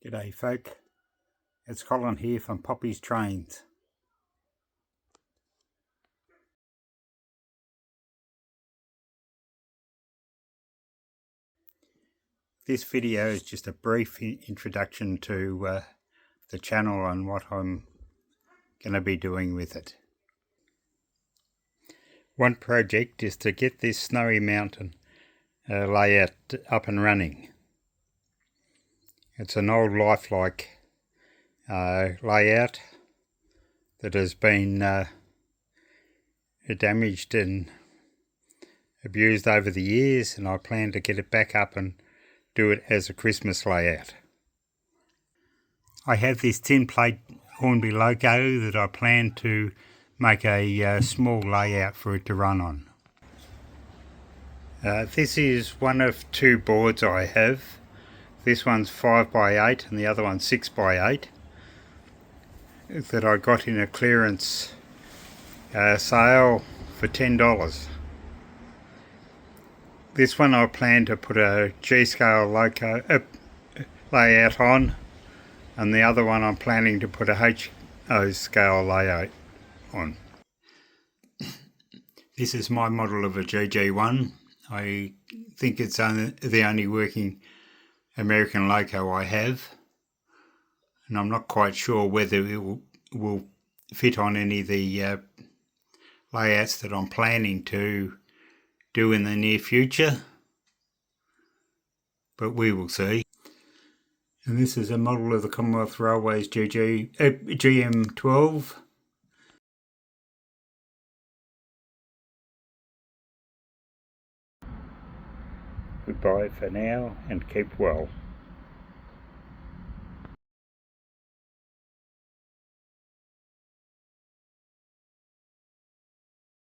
G'day folk, it's Colin here from Poppy's Trains. This video is just a brief introduction to the channel and what I'm going to be doing with it. One project is to get this Snowy Mountain layout up and running. It's an old lifelike layout that has been damaged and abused over the years, and I plan to get it back up and do it as a Christmas layout. I have this tin plate Hornby logo that I plan to make a small layout for it to run on. This is one of two boards I have. This one's 5x8 and the other one's 6x8 that I got in a clearance sale for $10. This one I plan to put a G-scale layout on, and the other one I'm planning to put a HO scale layout on. This is my model of a GG1. I think it's the only working American loco I have, and I'm not quite sure whether it will fit on any of the layouts that I'm planning to do in the near future, but we will see. And this is a model of the Commonwealth Railways GM12. Goodbye for now and keep well.